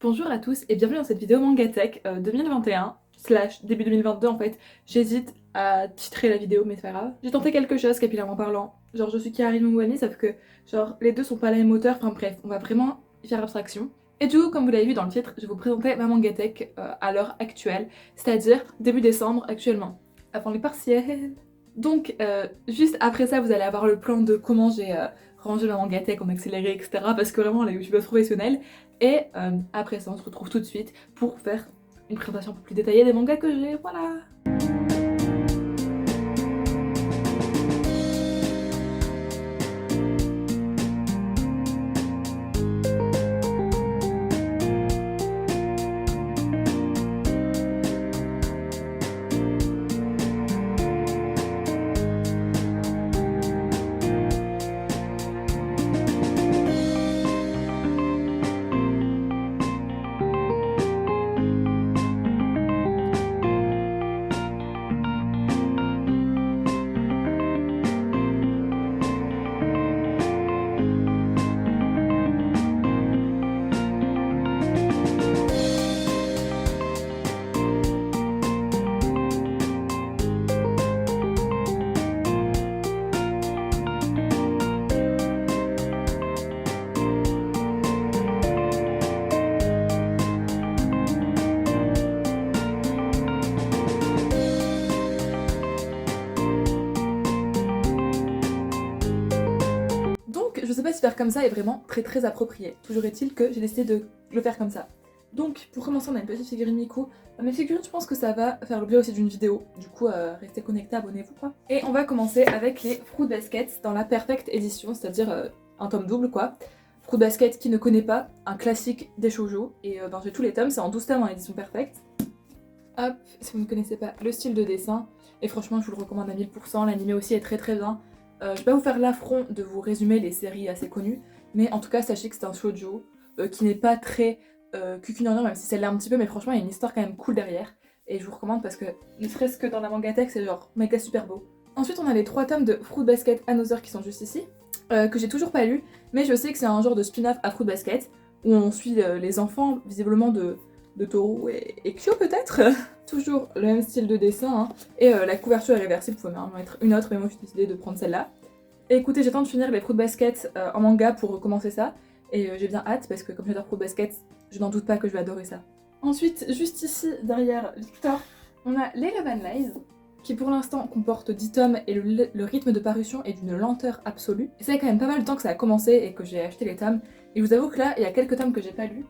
Bonjour à tous et bienvenue dans cette vidéo Mangatech 2021 slash début 2022 en fait. J'hésite à titrer la vidéo mais c'est pas grave. J'ai tenté quelque chose capillairement parlant. Genre je suis Karin Mouani sauf que genre les deux sont pas la même hauteur, enfin bref, on va vraiment y faire abstraction. Et du coup comme vous l'avez vu dans le titre, je vais vous présenter ma Mangatech à l'heure actuelle, c'est-à-dire début décembre actuellement, avant les partiels. Donc juste après ça vous allez avoir le plan de comment j'ai rangé ma Mangatech en accéléré etc. Parce que vraiment la youtubeuse professionnelle. Et après ça, on se retrouve tout de suite pour faire une présentation un peu plus détaillée des mangas que j'ai, voilà. Donc je sais pas si faire comme ça est vraiment très approprié. Toujours est-il que j'ai décidé de le faire comme ça. Donc pour commencer on a une petite figurine Miku. Mes figurines je pense que ça va faire l'objet aussi d'une vidéo. Du coup restez connectés, abonnez-vous quoi. Et on va commencer avec les Fruit Basket dans la Perfect Edition, c'est-à-dire un tome double quoi. Fruit Basket qui ne connaît pas, un classique des shoujo. Et ben, j'ai tous les tomes, c'est en 12 tomes en édition Perfect. Hop, si vous ne connaissez pas le style de dessin, et franchement je vous le recommande à 1000%, l'anime aussi est très bien. Je vais pas vous faire l'affront de vous résumer les séries assez connues, mais en tout cas sachez que c'est un shoujo qui n'est pas très cucugnan, même si c'est là un petit peu, mais franchement il y a une histoire quand même cool derrière, et je vous recommande parce que ne serait-ce que dans la Mangatech c'est genre méga super beau. Ensuite on a les 3 tomes de Fruit Basket Another qui sont juste ici, que j'ai toujours pas lu, mais je sais que c'est un genre de spin-off à Fruit Basket, où on suit les enfants visiblement de Toru et Kyo peut-être. Toujours le même style de dessin, hein. Et la couverture est réversible, vous pouvez en mettre une autre, mais moi j'ai décidé de prendre celle-là. Et écoutez, j'attends de finir les Fruit Basket en manga pour recommencer ça, et j'ai bien hâte parce que comme j'adore Fruit Basket, je n'en doute pas que je vais adorer ça. Ensuite, juste ici, derrière Victor, on a les Love and Lies, qui pour l'instant comporte 10 tomes et le rythme de parution est d'une lenteur absolue. Et ça fait quand même pas mal de temps que ça a commencé et que j'ai acheté les tomes, et je vous avoue que là, il y a quelques tomes que j'ai pas lus,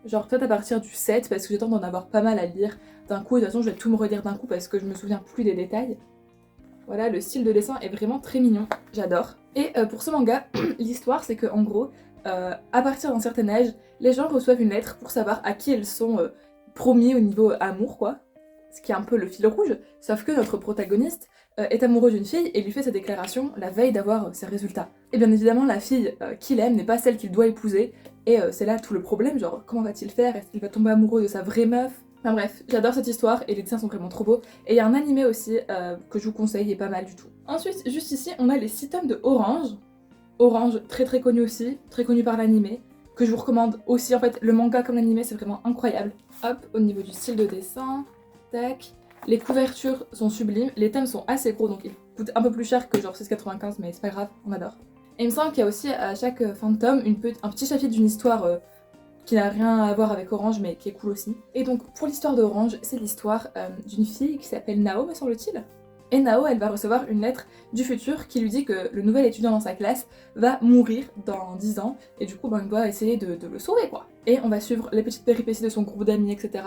genre peut-être à partir du 7 parce que j'ai tendance d'en avoir pas mal à lire d'un coup, et de toute façon je vais tout me relire d'un coup parce que je me souviens plus des détails. Voilà, le style de dessin est vraiment très mignon, j'adore. Et pour ce manga, l'histoire c'est que en gros, à partir d'un certain âge, les gens reçoivent une lettre pour savoir à qui ils sont promis au niveau amour quoi. Ce qui est un peu le fil rouge, sauf que notre protagoniste est amoureux d'une fille et lui fait sa déclaration la veille d'avoir ses résultats. Et bien évidemment, la fille qu'il aime n'est pas celle qu'il doit épouser, et c'est là tout le problème, genre comment va-t-il faire? Est-ce qu'il va tomber amoureux de sa vraie meuf? Enfin bref, j'adore cette histoire et les dessins sont vraiment trop beaux. Et il y a un animé aussi que je vous conseille, il est pas mal du tout. Ensuite, juste ici, on a les 6 tomes de Orange. Orange, très connu aussi, très connu par l'animé, que je vous recommande aussi. En fait, le manga comme l'animé, c'est vraiment incroyable. Hop, au niveau du style de dessin, tac. Les couvertures sont sublimes, les thèmes sont assez gros, donc ils coûtent un peu plus cher que genre 6,95, mais c'est pas grave, on adore. Et il me semble qu'il y a aussi à chaque fin de tome un petit chapitre d'une histoire qui n'a rien à voir avec Orange, mais qui est cool aussi. Et donc pour l'histoire d'Orange, c'est l'histoire d'une fille qui s'appelle Nao, me semble-t-il. Et Nao, elle va recevoir une lettre du futur qui lui dit que le nouvel étudiant dans sa classe va mourir dans 10 ans, et du coup ben, elle doit essayer de le sauver quoi. Et on va suivre les petites péripéties de son groupe d'amis, etc.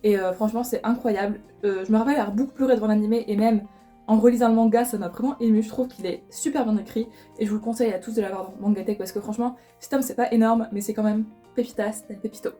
Et franchement c'est incroyable. Je me rappelle avoir beaucoup pleuré devant l'animé, et même en relisant le manga ça m'a vraiment ému. Je trouve qu'il est super bien écrit, et je vous le conseille à tous de l'avoir dans Mangatech parce que franchement, cet tome c'est pas énorme, mais c'est quand même pépitas del pépito.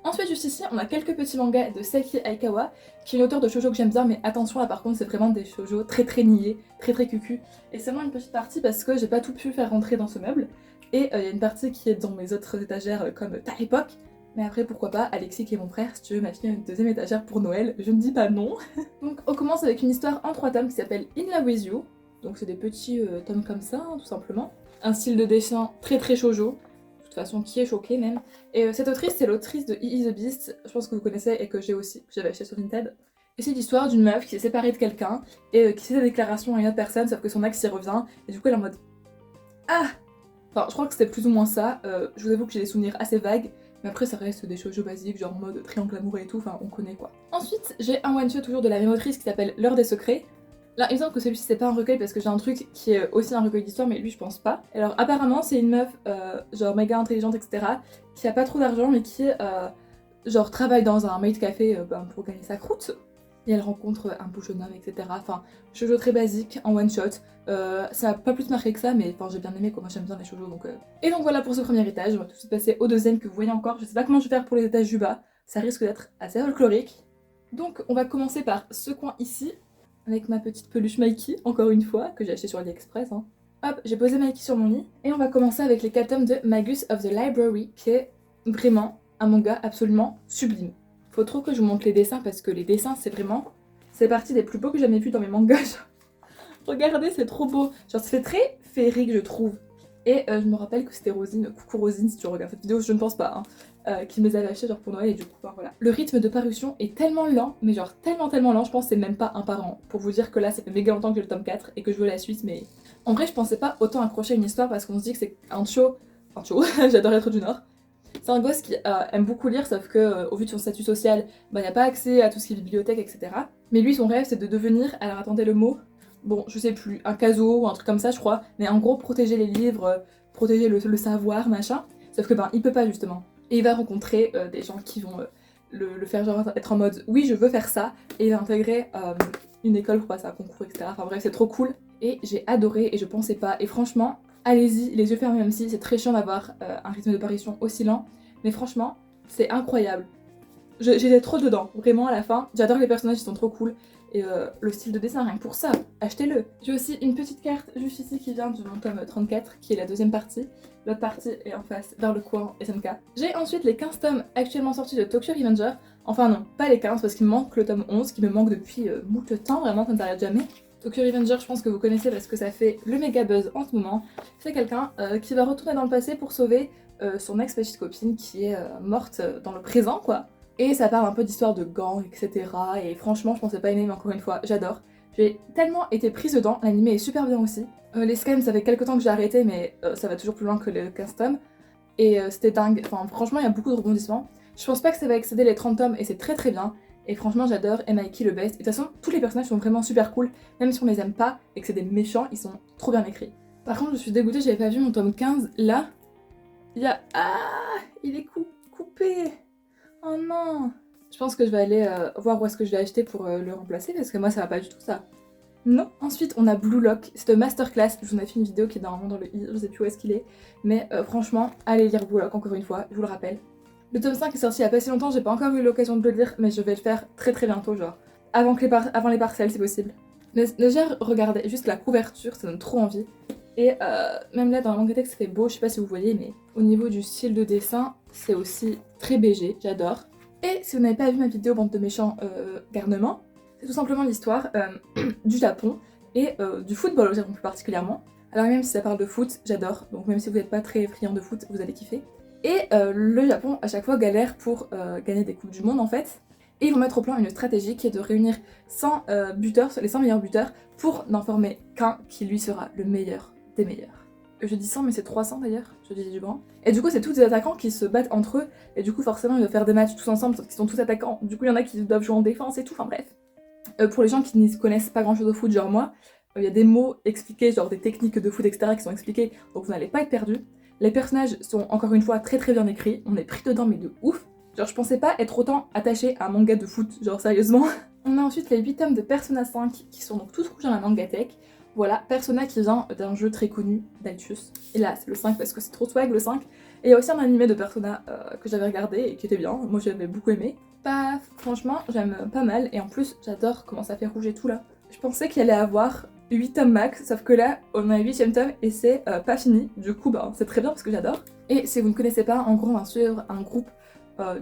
Ensuite, juste ici, on a quelques petits mangas de Saki Aikawa, qui est une auteure de shoujo que j'aime bien, mais attention là par contre, c'est vraiment des shoujo très niais, très cucu. Et c'est vraiment une petite partie parce que j'ai pas tout pu faire rentrer dans ce meuble. Et il y a une partie qui est dans mes autres étagères comme ta époque. Mais après, pourquoi pas, Alexis qui est mon frère, si tu veux m'acheter une deuxième étagère pour Noël, je ne dis pas non. Donc on commence avec une histoire en 3 tomes qui s'appelle In Love With You. Donc c'est des petits tomes comme ça, hein, tout simplement. Un style de dessin très shoujo. De toute façon qui est choquée même. Et cette autrice, c'est l'autrice de E. the Beast, je pense que vous connaissez et que j'ai aussi, que j'avais acheté sur Vinted. Et c'est l'histoire d'une meuf qui s'est séparée de quelqu'un et qui fait sa déclaration à une autre personne, sauf que son ex y revient, et du coup elle est en mode ah. Enfin, je crois que c'était plus ou moins ça. Je vous avoue que j'ai des souvenirs assez vagues, mais après ça reste des shoujo basiques, genre en mode triangle amoureux et tout, enfin on connaît quoi. Ensuite, j'ai un one-shot toujours de la même autrice qui s'appelle L'heure des secrets. Là, il me semble que celui-ci c'est pas un recueil parce que j'ai un truc qui est aussi un recueil d'histoire, mais lui je pense pas. Alors apparemment c'est une meuf genre méga intelligente etc. qui a pas trop d'argent mais qui genre travaille dans un maid café pour gagner sa croûte. Et elle rencontre un beau jeune homme etc. Enfin, shoujo très basique en one shot. Ça a pas plus marqué que ça mais enfin j'ai bien aimé quoi, moi j'aime bien les shoujo donc... Et donc voilà pour ce premier étage, on va tout de suite passer au deuxième que vous voyez encore. Je sais pas comment je vais faire pour les étages du bas, ça risque d'être assez folklorique. Donc on va commencer par ce coin ici. Avec ma petite peluche Mikey, encore une fois, que j'ai acheté sur AliExpress. Hein. Hop, j'ai posé Mikey sur mon lit. Et on va commencer avec les 4 tomes de Magus of the Library, qui est vraiment un manga absolument sublime. Faut trop que je vous montre les dessins, parce que les dessins, c'est vraiment... C'est partie des plus beaux que j'ai jamais vus dans mes mangas. Regardez, c'est trop beau. Genre, ça fait très féerique, je trouve. Et je me rappelle que c'était Rosine, coucou Rosine, si tu regardes cette vidéo, je ne pense pas, hein, qui me les avait achetés genre pour Noël et du coup, ben, voilà. Le rythme de parution est tellement lent, mais genre tellement lent, je pense que c'est même pas un par an. Pour vous dire que là, ça fait méga longtemps que j'ai le tome 4 et que je veux la suite, mais... En vrai, je pensais pas autant accrocher à une histoire parce qu'on se dit que c'est un cho, j'adore être du Nord. C'est un gosse qui aime beaucoup lire, sauf que au vu de son statut social, bah, y a pas accès à tout ce qui est bibliothèque, etc. Mais lui, son rêve, c'est de devenir, alors attendez le mot, bon, je sais plus, un caso ou un truc comme ça, je crois, mais en gros, protéger les livres, protéger le savoir, machin. Sauf que ben, il peut pas justement. Et il va rencontrer des gens qui vont le faire genre être en mode oui, je veux faire ça, et il va intégrer une école pour passer un concours, etc. Enfin bref, c'est trop cool. Et j'ai adoré et je pensais pas. Et franchement, allez-y, les yeux fermés, même si c'est très chiant d'avoir un rythme de parution aussi lent. Mais franchement, c'est incroyable. J'étais trop dedans, vraiment à la fin. J'adore les personnages, ils sont trop cool. Et le style de dessin, rien que pour ça, achetez-le. J'ai aussi une petite carte juste ici qui vient de mon tome 34, qui est la deuxième partie. L'autre partie est en face, vers le coin SNK. J'ai ensuite les 15 tomes actuellement sortis de Tokyo Revenger. Enfin non, pas les 15, parce qu'il me manque le tome 11, qui me manque depuis moult temps, vraiment, ça ne s'arrête jamais. Tokyo Revenger, je pense que vous connaissez parce que ça fait le méga buzz en ce moment. C'est quelqu'un qui va retourner dans le passé pour sauver son ex-petite copine qui est morte dans le présent, quoi. Et ça parle un peu d'histoire de gangs, etc. Et franchement, je pensais pas aimer, mais encore une fois, j'adore. J'ai tellement été prise dedans, l'anime est super bien aussi. Les scams, ça fait quelques temps que j'ai arrêté, mais ça va toujours plus loin que les 15 tomes. Et c'était dingue, enfin franchement, il y a beaucoup de rebondissements. Je pense pas que ça va excéder les 30 tomes, et c'est très bien. Et franchement, j'adore, et Mikey le best. Et de toute façon, tous les personnages sont vraiment super cool, même si on les aime pas, et que c'est des méchants, ils sont trop bien écrits. Par contre, je suis dégoûtée, j'avais pas vu mon tome 15. Là, il y a... Ah, il est coupé. Oh non! Je pense que je vais aller voir où est-ce que je l'ai acheté pour le remplacer parce que moi ça va pas du tout ça. Non. Ensuite on a Blue Lock, c'est une masterclass, je vous en ai fait une vidéo qui est normalement dans le i, je sais plus où est-ce qu'il est. Mais franchement, allez lire Blue Lock encore une fois, je vous le rappelle. Le tome 5 est sorti il y a pas si longtemps, j'ai pas encore eu l'occasion de le lire, mais je vais le faire très bientôt, genre avant les parcelles si possible. Mais déjà regardez, juste la couverture, ça donne trop envie. Et même là dans le manga texte c'est beau, je sais pas si vous voyez, mais au niveau du style de dessin, c'est aussi très BG, j'adore. Et si vous n'avez pas vu ma vidéo bande de méchants garnements, c'est tout simplement l'histoire du Japon et du football au Japon plus particulièrement. Alors même si ça parle de foot, j'adore, donc même si vous n'êtes pas très friand de foot, vous allez kiffer. Et le Japon à chaque fois galère pour gagner des coupes du monde en fait. Et ils vont mettre au plan une stratégie qui est de réunir 100 buteurs, les 100 meilleurs buteurs, pour n'en former qu'un qui lui sera le meilleur des meilleurs. Je dis 100 mais c'est 300 d'ailleurs, je dis du grand. Et du coup c'est tous des attaquants qui se battent entre eux, et du coup forcément ils doivent faire des matchs tous ensemble, sauf qu'ils sont tous attaquants, du coup il y en a qui doivent jouer en défense et tout, enfin bref. Pour les gens qui n'y connaissent pas grand chose au foot, genre moi, il y a des mots expliqués, genre des techniques de foot etc. qui sont expliquées, donc vous n'allez pas être perdus. Les personnages sont encore une fois très bien écrits, on est pris dedans mais de ouf. Genre je pensais pas être autant attachée à un manga de foot, genre sérieusement. On a ensuite les 8 tomes de Persona 5 qui sont donc tous rouges dans la Mangatech. Voilà, Persona qui vient d'un jeu très connu d'Altus. Et là, c'est le 5 parce que c'est trop swag le 5. Et il y a aussi un animé de Persona que j'avais regardé et qui était bien. Moi j'avais beaucoup aimé. Paf, franchement, j'aime pas mal. Et en plus, j'adore comment ça fait rouge et tout là. Je pensais qu'il allait avoir 8 tomes max, sauf que là, on a un 8ème tome et c'est pas fini. Du coup, bah, c'est très bien parce que j'adore. Et si vous ne connaissez pas, en gros, on va suivre un groupe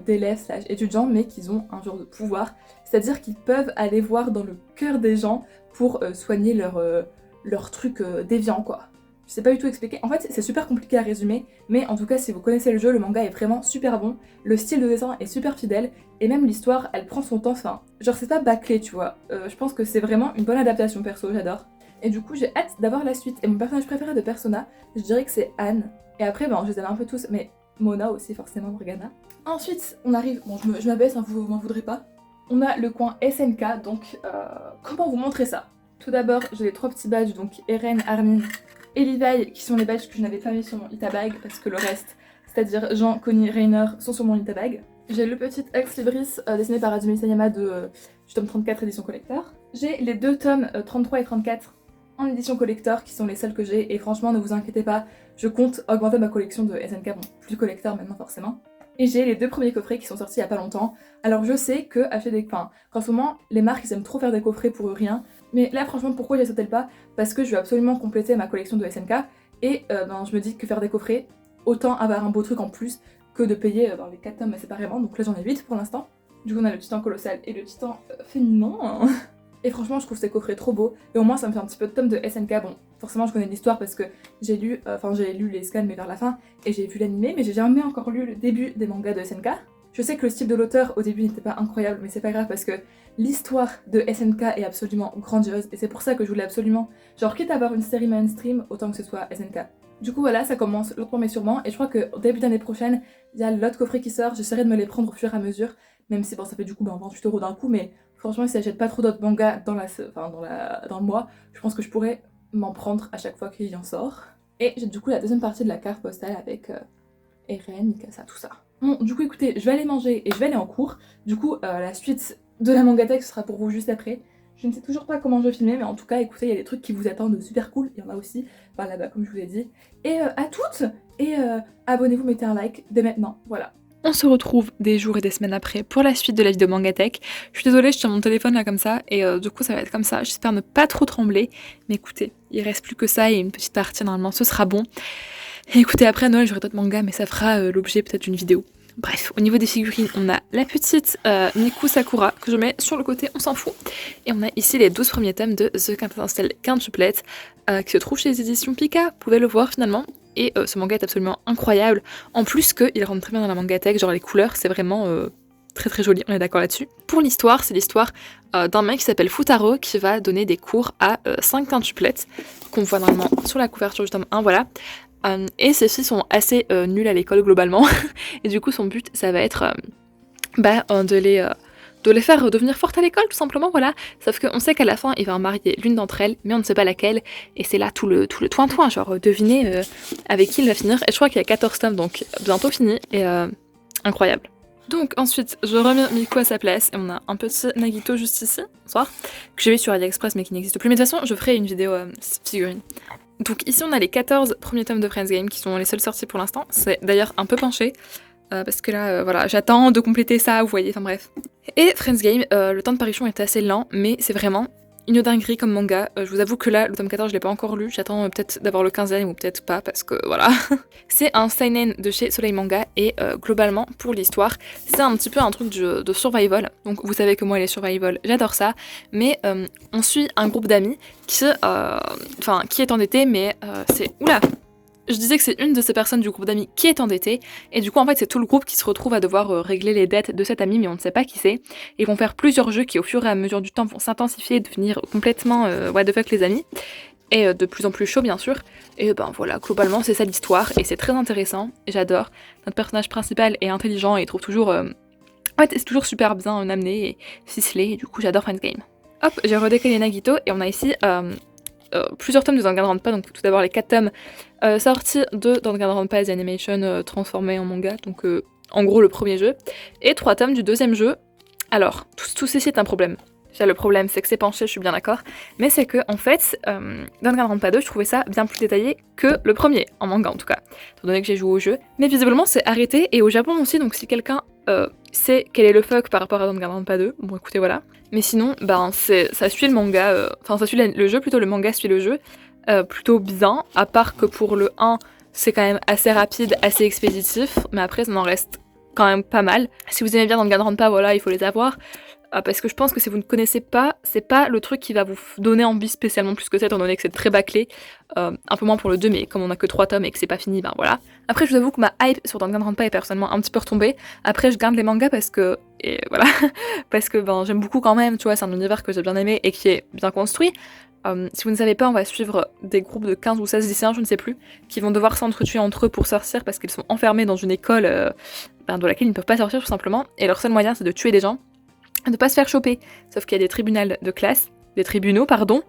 d'élèves / étudiants, mais qui ont un genre de pouvoir. C'est-à-dire qu'ils peuvent aller voir dans le cœur des gens pour soigner leur truc déviant quoi. Je sais pas du tout expliquer. En fait, c'est super compliqué à résumer, mais en tout cas, si vous connaissez le jeu, le manga est vraiment super bon. Le style de dessin est super fidèle, et même l'histoire, elle prend son temps. Enfin, genre, c'est pas bâclé, tu vois. Je pense que c'est vraiment une bonne adaptation perso, j'adore. Et du coup, j'ai hâte d'avoir la suite. Et mon personnage préféré de Persona, je dirais que c'est Anne. Et après, bon, je les aime un peu tous, mais Mona aussi, forcément, Morgana. Ensuite, on arrive. Bon, je m'abaisse, hein, vous m'en voudrez pas. On a le coin SNK, donc comment vous montrer ça? Tout d'abord, j'ai les 3 petits badges, donc Eren, Armin et Levi, qui sont les badges que je n'avais pas mis sur mon Itabag, parce que le reste, c'est-à-dire Jean, Connie, Rainer, sont sur mon Itabag. J'ai le petit Ex Libris dessiné par Azumi Sayama du tome 34 édition collector. J'ai les 2 tomes 33 et 34 en édition collector, qui sont les seuls que j'ai, et franchement, ne vous inquiétez pas, je compte augmenter ma collection de SNK, bon, plus collector maintenant forcément. Et j'ai les 2 premiers coffrets qui sont sortis il y a pas longtemps. Alors je sais que acheter des... Enfin, qu'en ce moment, les marques ils aiment trop faire des coffrets pour rien. Mais là franchement, pourquoi j'ai sauté le pas? Parce que je veux absolument compléter ma collection de SNK. Et je me dis que faire des coffrets, autant avoir un beau truc en plus que de payer les 4 tomes séparément. Donc là j'en ai 8 pour l'instant. Du coup on a le titan colossal et le titan féminin. Et franchement, je trouve ces coffrets trop beaux. Et au moins, ça me fait un petit peu de tome de SNK. Bon, forcément, je connais l'histoire parce que j'ai lu les scans, mais vers la fin, et j'ai vu l'animé, mais j'ai jamais encore lu le début des mangas de SNK. Je sais que le style de l'auteur au début n'était pas incroyable, mais c'est pas grave parce que l'histoire de SNK est absolument grandiose. Et c'est pour ça que je voulais absolument, genre, quitte à avoir une série mainstream, autant que ce soit SNK. Du coup, voilà, ça commence lentement mais sûrement. Et je crois qu'au début d'année prochaine, il y a l'autre coffret qui sort. J'essaierai de me les prendre au fur et à mesure. Même si, bon, ça fait du coup 28 € d'un coup, mais franchement, si j'achète pas trop d'autres mangas dans le mois, je pense que je pourrais m'en prendre à chaque fois qu'il y en sort. Et j'ai du coup la deuxième partie de la carte postale avec Eren, Mikasa, tout ça. Bon, du coup, écoutez, je vais aller manger et je vais aller en cours. Du coup, la suite de la mangatech ce sera pour vous juste après. Je ne sais toujours pas comment je vais filmer, mais en tout cas, écoutez, il y a des trucs qui vous attendent de super cool. Il y en a aussi par là-bas, comme je vous l'ai dit. Et à toutes, et abonnez-vous, mettez un like dès maintenant. Voilà. On se retrouve des jours et des semaines après pour la suite de la vidéo Mangatech. Je suis désolée, je tiens mon téléphone là comme ça, et du coup ça va être comme ça. J'espère ne pas trop trembler, mais écoutez, il reste plus que ça et une petite partie, normalement ce sera bon. Et écoutez, après Noël j'aurai d'autres mangas, mais ça fera l'objet peut-être d'une vidéo. Bref, au niveau des figurines, on a la petite Miku Sakura que je mets sur le côté, on s'en fout. Et on a ici les 12 premiers tomes de The Quintessential Quintuplet qui se trouve chez les éditions Pika. Vous pouvez le voir finalement. Et ce manga est absolument incroyable. En plus qu'il rentre très bien dans la mangatech, genre les couleurs, c'est vraiment très très joli, on est d'accord là-dessus. Pour l'histoire, c'est l'histoire d'un mec qui s'appelle Futaro qui va donner des cours à 5 quintuplettes qu'on voit normalement sur la couverture du tome 1, voilà. Et ces filles sont assez nulles à l'école globalement. Et du coup, son but, ça va être de les faire devenir fortes à l'école, tout simplement, voilà. Sauf qu'on sait qu'à la fin, il va en marier l'une d'entre elles, mais on ne sait pas laquelle. Et c'est là tout le toin-toin, genre devinez avec qui il va finir. Et je crois qu'il y a 14 tomes, donc bientôt fini. Et incroyable. Donc ensuite, je remets Miku à sa place et on a un petit Nagito juste ici, bonsoir, que j'ai vu sur AliExpress mais qui n'existe plus. Mais de toute façon, je ferai une vidéo figurine. Donc ici, on a les 14 premiers tomes de Friends Game qui sont les seuls sortis pour l'instant. C'est d'ailleurs un peu penché. Parce que là, voilà, j'attends de compléter ça, vous voyez, enfin bref. Et Friends Game, le temps de parution est assez lent, mais c'est vraiment une dinguerie comme manga. Je vous avoue que là, le tome 14, je l'ai pas encore lu, j'attends peut-être d'avoir le 15e ou peut-être pas, parce que voilà. C'est un seinen de chez Soleil Manga, et globalement, pour l'histoire, c'est un petit peu un truc de survival. Donc vous savez que moi, les survival, j'adore ça, mais on suit un groupe d'amis qui est endetté, mais c'est... Oula! Je disais que c'est une de ces personnes du groupe d'amis qui est endettée, et du coup en fait c'est tout le groupe qui se retrouve à devoir régler les dettes de cet ami, mais on ne sait pas qui c'est. Ils vont faire plusieurs jeux qui au fur et à mesure du temps vont s'intensifier et devenir complètement what the fuck les amis, et de plus en plus chaud bien sûr. Et ben voilà, globalement c'est ça l'histoire, et c'est très intéressant, et j'adore. Notre personnage principal est intelligent et il trouve toujours... En fait c'est toujours super bien amené et ficelé, et du coup j'adore Friends Game. Hop, j'ai redécalé Nagito, et on a ici... plusieurs tomes de Danganronpa, donc tout d'abord les 4 tomes sortis de Danganronpa The Animation transformé en manga, donc en gros le premier jeu, et 3 tomes du deuxième jeu. Alors, tout ceci est un problème. Déjà, le problème c'est que c'est penché, je suis bien d'accord, mais c'est que en fait, Danganronpa 2, je trouvais ça bien plus détaillé que le premier, en manga en tout cas, étant donné que j'ai joué au jeu, mais visiblement c'est arrêté, et au Japon aussi, donc si quelqu'un sait quel est le fuck par rapport à Danganronpa 2, bon écoutez voilà. Mais sinon, ça suit le manga, ça suit le jeu plutôt, le manga suit le jeu, plutôt bien, à part que pour le 1, c'est quand même assez rapide, assez expéditif, mais après ça n'en reste quand même pas mal. Si vous aimez bien Danganronpa, voilà, il faut les avoir. Parce que je pense que si vous ne connaissez pas, c'est pas le truc qui va vous donner envie spécialement plus que ça, étant donné que c'est très bâclé. Un peu moins pour le 2, mais comme on a que 3 tomes et que c'est pas fini, ben voilà. Après, je vous avoue que ma hype sur Danganronpa est personnellement un petit peu retombée. Après, je garde les mangas parce que, et voilà, parce que ben, j'aime beaucoup quand même, tu vois, c'est un univers que j'ai bien aimé et qui est bien construit. Si vous ne savez pas, on va suivre des groupes de 15 ou 16 lycéens, je ne sais plus, qui vont devoir s'entretuer entre eux pour sortir parce qu'ils sont enfermés dans une école de laquelle ils ne peuvent pas sortir tout simplement. Et leur seul moyen, c'est de tuer des gens, de pas se faire choper. Sauf qu'il y a des tribunaux de classe, des tribunaux, pardon,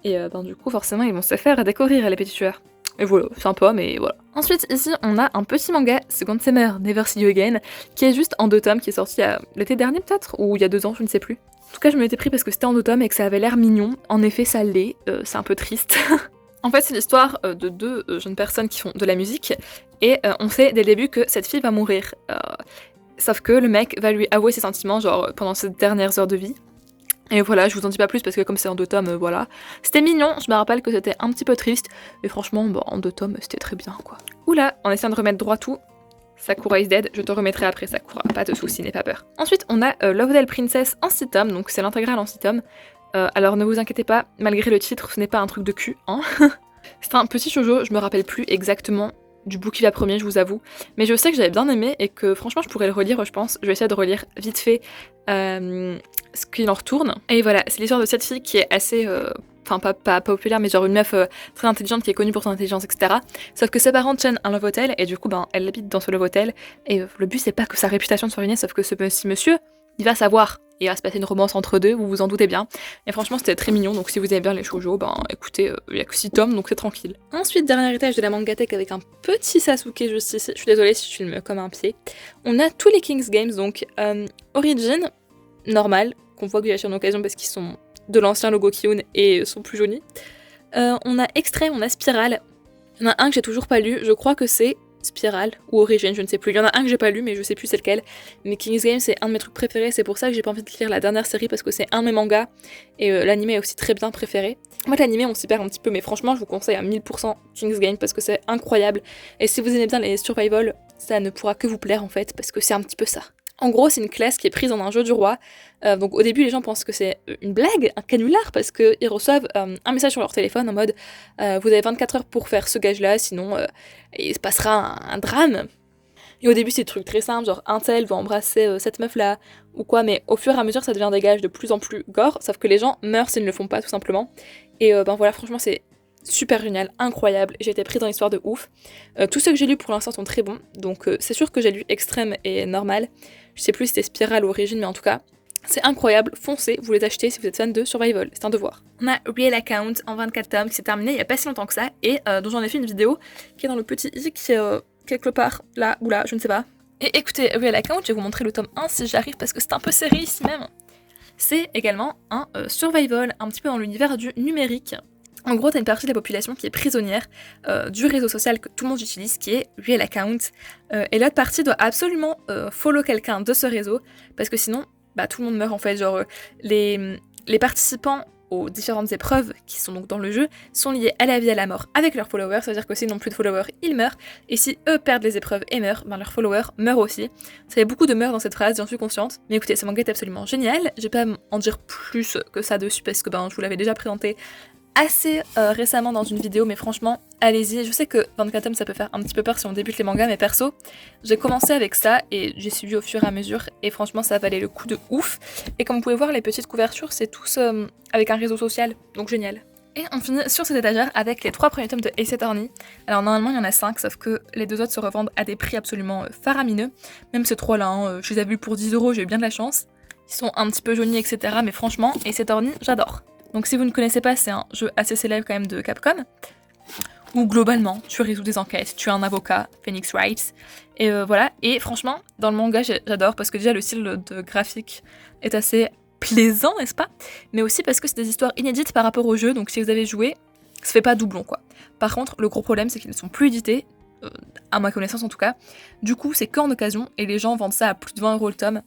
et du coup, forcément, ils vont se faire découvrir, les petits tueurs. Et voilà, sympa, mais voilà. Ensuite, ici, on a un petit manga, Second Summer, Never See You Again, qui est juste en 2 tomes, qui est sorti l'été dernier peut-être, ou il y a 2 ans, je ne sais plus. En tout cas, je me l'étais pris parce que c'était en 2 tomes et que ça avait l'air mignon. En effet, ça l'est, c'est un peu triste. En fait, c'est l'histoire de 2 jeunes personnes qui font de la musique, et on sait dès le début que cette fille va mourir. Sauf que le mec va lui avouer ses sentiments, genre, pendant ses dernières heures de vie. Et voilà, je vous en dis pas plus parce que comme c'est en 2 tomes, voilà. C'était mignon, je me rappelle que c'était un petit peu triste, mais franchement, bon, en 2 tomes, c'était très bien, quoi. Oula, en essayant de remettre droit tout, Sakura is dead, je te remettrai après Sakura, pas de soucis, n'aie pas peur. Ensuite, on a Love Death Princess en 6 tomes, donc c'est l'intégrale en 6 tomes. Alors ne vous inquiétez pas, malgré le titre, ce n'est pas un truc de cul, hein. C'est un petit shoujo, je me rappelle plus exactement du bout qui va premier, je vous avoue. Mais je sais que j'avais bien aimé et que franchement je pourrais le relire, je pense. Je vais essayer de relire vite fait ce qu'il en retourne. Et voilà, c'est l'histoire de cette fille qui est assez... Enfin, pas populaire, mais genre une meuf très intelligente qui est connue pour son intelligence, etc. Sauf que ses parents tiennent un love hotel et du coup, ben, elle habite dans ce love hotel. Et le but, c'est pas que sa réputation soit ruinée, sauf que ce petit monsieur, il va savoir. Et il va se passer une romance entre deux, vous vous en doutez bien. Et franchement, c'était très mignon, donc si vous aimez bien les shoujo, ben écoutez, il y a que 6 tomes, donc c'est tranquille. Ensuite, dernier étage de la mangatech avec un petit Sasuke juste ici. Je suis désolée si je filme comme un pied. On a tous les King's Games, donc Origin, normal, qu'on voit que j'ai acheté en occasion parce qu'ils sont de l'ancien logo Kiyun et sont plus jaunis. On a Extrême, on a Spirale. Il y en a un que j'ai toujours pas lu, je crois que c'est Spirale ou Origin, je ne sais plus. Il y en a un que j'ai pas lu, mais je sais plus c'est lequel. Mais King's Game, c'est un de mes trucs préférés, c'est pour ça que j'ai pas envie de lire la dernière série parce que c'est un de mes mangas et l'anime est aussi très bien préféré. Moi, l'anime, on s'y perd un petit peu, mais franchement, je vous conseille à 1000% King's Game parce que c'est incroyable. Et si vous aimez bien les survival, ça ne pourra que vous plaire en fait, parce que c'est un petit peu ça. En gros, c'est une classe qui est prise dans un jeu du roi. Donc au début, les gens pensent que c'est une blague, un canular, parce qu'ils reçoivent un message sur leur téléphone en mode vous avez 24 heures pour faire ce gage-là, sinon il se passera un drame. Et au début, c'est des trucs très simples, genre un tel va embrasser cette meuf-là, ou quoi, mais au fur et à mesure, ça devient des gages de plus en plus gore, sauf que les gens meurent s'ils ne le font pas, tout simplement. Et voilà, franchement, c'est super génial, incroyable, j'ai été prise dans l'histoire de ouf. Tous ceux que j'ai lus pour l'instant sont très bons, donc c'est sûr que j'ai lu Extrême et Normal. Je sais plus si c'était Spirale ou Origine, mais en tout cas, c'est incroyable, foncez, vous les achetez si vous êtes fan de Survival, c'est un devoir. On a Real Account en 24 tomes qui s'est terminé il y a pas si longtemps que ça, et dont j'en ai fait une vidéo qui est dans le petit i qui est quelque part là ou là, je ne sais pas. Et écoutez, Real Account, je vais vous montrer le tome 1 si j'arrive parce que c'est un peu serré ici même. C'est également un Survival, un petit peu dans l'univers du numérique. En gros, t'as une partie de la population qui est prisonnière du réseau social que tout le monde utilise, qui est Real Account. Et l'autre partie doit absolument follow quelqu'un de ce réseau, parce que sinon, bah, tout le monde meurt en fait. Genre, les participants aux différentes épreuves qui sont donc dans le jeu sont liés à la vie et à la mort avec leurs followers, c'est-à-dire que s'ils n'ont plus de followers, ils meurent, et si eux perdent les épreuves et meurent, ben leurs followers meurent aussi. Ça fait beaucoup de meurtres dans cette phrase, j'en suis consciente, mais écoutez, ce manga est absolument génial, je vais pas en dire plus que ça dessus parce que ben je vous l'avais déjà présenté assez récemment dans une vidéo, mais franchement, allez-y. Je sais que 24 tomes ça peut faire un petit peu peur si on débute les mangas, mais perso, j'ai commencé avec ça et j'ai suivi au fur et à mesure, et franchement ça valait le coup de ouf. Et comme vous pouvez voir, les petites couvertures, c'est tous avec un réseau social, donc génial. Et on finit sur cette étagère avec les 3 premiers tomes de Ace Attorney. Alors normalement il y en a 5, sauf que les 2 autres se revendent à des prix absolument faramineux. Même ces 3 là, hein, je les ai vus pour 10€, j'ai eu bien de la chance. Ils sont un petit peu jaunis, etc. Mais franchement, Ace Attorney, j'adore. Donc si vous ne connaissez pas, c'est un jeu assez célèbre quand même de Capcom, où globalement, tu résous des enquêtes, tu es un avocat, Phoenix Wright, et voilà. Et franchement, dans le manga, j'adore, parce que déjà le style de graphique est assez plaisant, n'est-ce pas? Mais aussi parce que c'est des histoires inédites par rapport au jeu, donc si vous avez joué, ça fait pas doublon, quoi. Par contre, le gros problème, c'est qu'ils ne sont plus édités, à ma connaissance en tout cas. Du coup, c'est qu'en occasion, et les gens vendent ça à plus de 20€ le tome.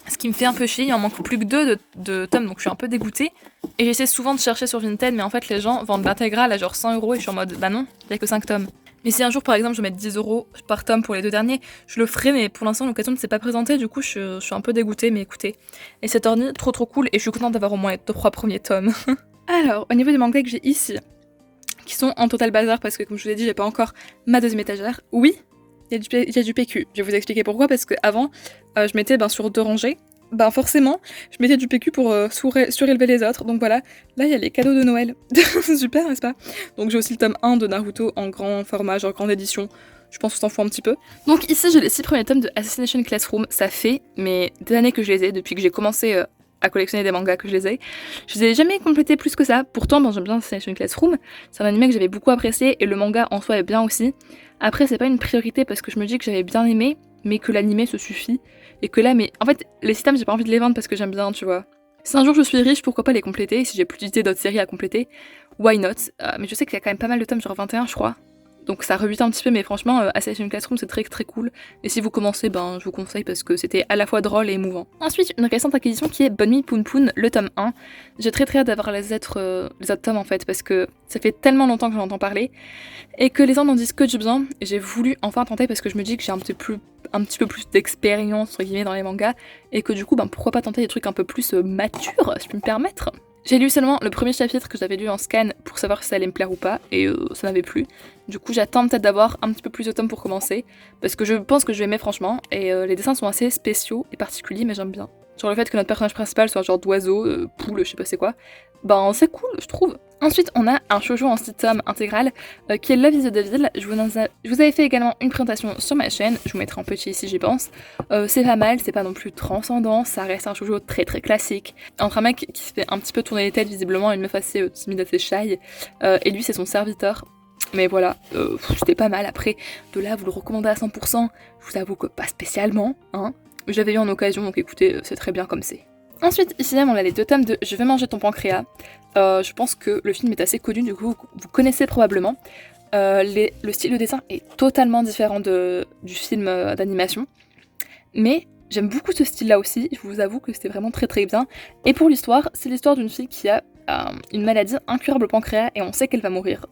Ce qui me fait un peu chier, il en manque plus que 2 de tomes, donc je suis un peu dégoûtée. Et j'essaie souvent de chercher sur Vinted, mais en fait les gens vendent l'intégrale à genre 100€, et je suis en mode bah non, il y a que 5 tomes. Mais si un jour par exemple je mets 10€ par tome pour les 2 derniers, je le ferai, mais pour l'instant l'occasion ne s'est pas présentée, du coup je suis un peu dégoûtée, mais écoutez. Et cette ornie, trop cool, et je suis contente d'avoir au moins les 3 premiers tomes. Alors, au niveau des mangas que j'ai ici, qui sont en total bazar parce que comme je vous ai dit, j'ai pas encore ma deuxième étagère. Oui, il y a du PQ. Je vais vous expliquer pourquoi, parce que avant je mettais sur 2 rangées. Forcément, je mettais du PQ pour surélever les autres, donc voilà. Là, il y a les cadeaux de Noël. Super, n'est-ce pas? Donc j'ai aussi le tome 1 de Naruto en grand format, genre grande édition. Je pense qu'on s'en fout un petit peu. Donc ici, j'ai les 6 premiers tomes de Assassination Classroom. Ça fait des années que je les ai, depuis que j'ai commencé à collectionner des mangas que je les ai. Je les ai jamais complétés plus que ça. Pourtant, j'aime bien Assassination Classroom. C'est un anime que j'avais beaucoup apprécié et le manga en soi est bien aussi. Après, c'est pas une priorité parce que je me dis que j'avais bien aimé, mais que l'animé se suffit. Et que là, en fait, les systèmes, j'ai pas envie de les vendre parce que j'aime bien, tu vois. Si un jour je suis riche, pourquoi pas les compléter? Et si j'ai plus d'idées d'autres séries à compléter, why not? Mais je sais qu'il y a quand même pas mal de tomes, genre 21, je crois. Donc ça rebute un petit peu, mais franchement, Assassination Classroom, c'est très cool. Et si vous commencez, je vous conseille parce que c'était à la fois drôle et émouvant. Ensuite, une récente acquisition qui est Bonne Nuit Poun Poun, le tome 1. J'ai très hâte d'avoir les autres tomes en fait, parce que ça fait tellement longtemps que j'en entends parler. Et que les gens n'en disent que du bien. J'ai voulu enfin tenter parce que je me dis que j'ai un petit peu plus d'expérience entre guillemets dans les mangas. Et que du coup, pourquoi pas tenter des trucs un peu plus matures, si je puis me permettre. J'ai lu seulement le premier chapitre que j'avais lu en scan pour savoir si ça allait me plaire ou pas, et ça m'avait plu. Du coup, j'attends peut-être d'avoir un petit peu plus de tomes pour commencer, parce que je pense que je vais aimer franchement, et les dessins sont assez spéciaux et particuliers, mais j'aime bien. Genre le fait que notre personnage principal soit genre d'oiseau, poule, je sais pas c'est quoi, c'est cool, je trouve. Ensuite, on a un shoujo en 6 tomes intégral qui est Love is a Devil. Je vous avais fait également une présentation sur ma chaîne, je vous mettrai en petit ici, j'y pense. C'est pas mal, c'est pas non plus transcendant, ça reste un shoujo très classique. Entre un mec qui se fait un petit peu tourner les têtes, visiblement, une meuf assez timide, assez shy, et lui, c'est son serviteur. Mais voilà, c'était pas mal. Après, de là, vous le recommandez à 100%, je vous avoue que pas spécialement, hein. J'avais eu en occasion, donc écoutez, c'est très bien comme c'est. Ensuite, ici même, on a les 2 tomes de Je vais manger ton pancréas. Je pense que le film est assez connu, du coup, vous connaissez probablement. Le style de dessin est totalement différent du film d'animation. Mais j'aime beaucoup ce style-là aussi, je vous avoue que c'était vraiment très bien. Et pour l'histoire, c'est l'histoire d'une fille qui a une maladie incurable au pancréas et on sait qu'elle va mourir.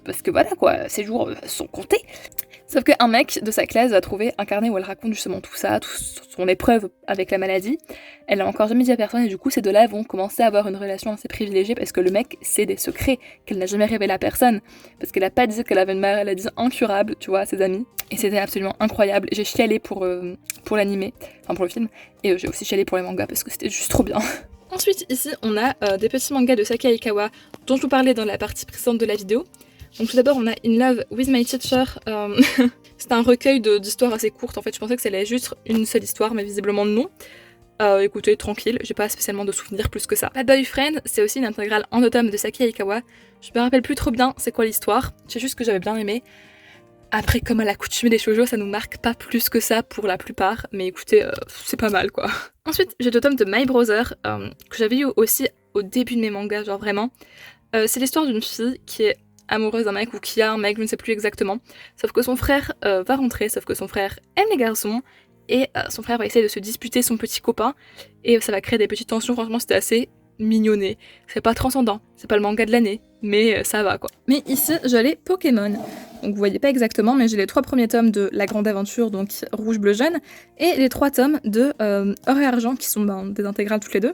Parce que voilà quoi, ses jours sont comptés. Sauf qu'un mec de sa classe va trouver un carnet où elle raconte justement tout ça, toute son épreuve avec la maladie. Elle l'a encore jamais dit à personne et du coup ces deux-là vont commencer à avoir une relation assez privilégiée parce que le mec sait des secrets qu'elle n'a jamais révélés à personne. Parce qu'elle a pas dit qu'elle avait une maladie incurable, tu vois, à ses amis. Et c'était absolument incroyable. J'ai chialé pour l'animé, enfin pour le film. Et j'ai aussi chialé pour les mangas parce que c'était juste trop bien. Ensuite, ici, on a des petits mangas de Saki Aikawa dont je vous parlais dans la partie précédente de la vidéo. Donc tout d'abord, on a In Love with My Teacher. C'est un recueil d'histoires assez courtes. En fait, je pensais que ça allait juste une seule histoire, mais visiblement non. Écoutez, tranquille, j'ai pas spécialement de souvenirs plus que ça. Bad Boyfriend, c'est aussi une intégrale en automne de Saki Aikawa. Je me rappelle plus trop bien c'est quoi l'histoire. C'est juste que j'avais bien aimé. Après, comme à l'accoutumée des shoujo, ça nous marque pas plus que ça pour la plupart, mais écoutez, c'est pas mal quoi. Ensuite, j'ai 2 tomes de My Brother, que j'avais eu aussi au début de mes mangas, genre vraiment. C'est l'histoire d'une fille qui est amoureuse d'un mec ou qui a un mec, je ne sais plus exactement. Sauf que son frère va rentrer, sauf que son frère aime les garçons, et son frère va essayer de se disputer son petit copain, et ça va créer des petites tensions, franchement c'était assez mignonné. C'est pas transcendant, c'est pas le manga de l'année, mais ça va quoi. Mais ici, j'ai les Pokémon. Donc vous voyez pas exactement, mais j'ai les 3 premiers tomes de La Grande Aventure, donc Rouge, Bleu, Jaune, et les 3 tomes de Or et Argent, qui sont des intégrales toutes les 2.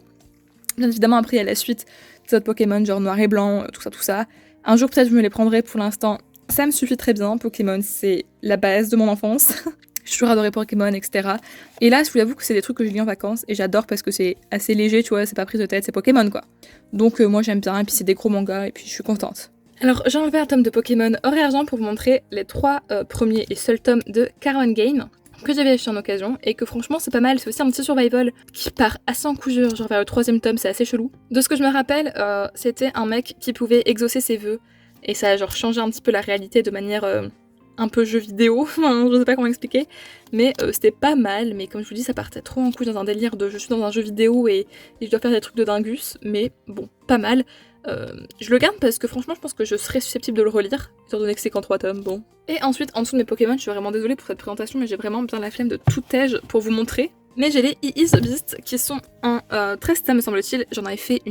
Bien évidemment, après il y a la suite des autres Pokémon, genre Noir et Blanc, tout ça. Un jour peut-être je me les prendrai, pour l'instant ça me suffit très bien. Pokémon c'est la base de mon enfance. J'ai toujours adoré Pokémon, etc. Et là, je vous avoue que c'est des trucs que je lis en vacances et j'adore parce que c'est assez léger, tu vois, c'est pas prise de tête, c'est Pokémon quoi. Donc moi j'aime bien, et puis c'est des gros mangas, et puis je suis contente. Alors j'ai enlevé un tome de Pokémon Or et Argent pour vous montrer les 3 premiers et seuls tomes de Caravan Game que j'avais acheté en occasion et que franchement c'est pas mal. C'est aussi un petit survival qui part assez en couture, genre vers le 3e tome, c'est assez chelou. De ce que je me rappelle, c'était un mec qui pouvait exaucer ses vœux et ça a genre changé un petit peu la réalité de manière un peu jeu vidéo, je sais pas comment expliquer, mais c'était pas mal. Mais comme je vous dis, ça partait trop en couille dans un délire de je suis dans un jeu vidéo et je dois faire des trucs de dingus, mais bon, pas mal. Je le garde parce que franchement je pense que je serais susceptible de le relire, étant donné que c'est qu'en 3 tomes, bon. Et ensuite, en dessous de mes Pokémon, je suis vraiment désolée pour cette présentation, mais j'ai vraiment bien la flemme de tout tège pour vous montrer. Mais j'ai les Is Beast qui sont en 13 tomes me semble-t-il, j'en avais fait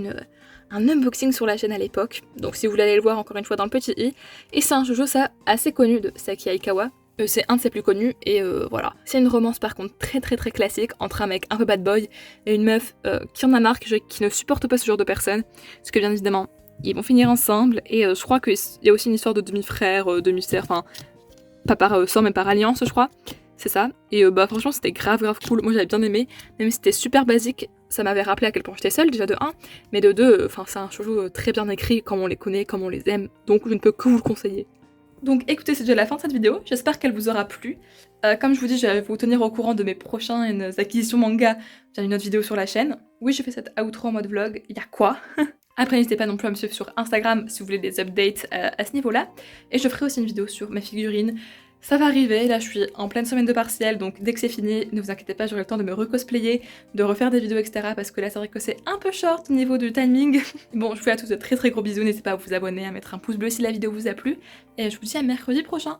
un unboxing sur la chaîne à l'époque, donc si vous voulez aller le voir encore une fois dans le petit i, et c'est un shoujo ça assez connu de Saki Aikawa. C'est un de ses plus connus et voilà. C'est une romance par contre très classique entre un mec un peu bad boy et une meuf qui en a marre, qui ne supporte pas ce genre de personnes, parce que bien évidemment ils vont finir ensemble et je crois qu'il y a aussi une histoire de demi-frère, demi-sœur, enfin pas par sang mais par alliance je crois, c'est ça. Et bah franchement c'était grave cool, moi j'avais bien aimé, même si c'était super basique, ça m'avait rappelé à quel point j'étais seule déjà de 1, mais de 2, enfin c'est un shoujo très bien écrit, comme on les connaît, comme on les aime, donc je ne peux que vous le conseiller. Donc écoutez, c'est déjà la fin de cette vidéo, j'espère qu'elle vous aura plu. Comme je vous dis, je vais vous tenir au courant de mes prochaines acquisitions manga via une autre vidéo sur la chaîne. Oui, j'ai fait cette outro en mode vlog, y'a quoi. Après, n'hésitez pas non plus à me suivre sur Instagram si vous voulez des updates à ce niveau-là. Et je ferai aussi une vidéo sur mes figurines. Ça va arriver, là je suis en pleine semaine de partiel, donc dès que c'est fini, ne vous inquiétez pas, j'aurai le temps de me recosplayer, de refaire des vidéos, etc. Parce que là c'est vrai que c'est un peu short au niveau du timing. Bon, je vous fais à tous de très gros bisous, n'hésitez pas à vous abonner, à mettre un pouce bleu si la vidéo vous a plu. Et je vous dis à mercredi prochain.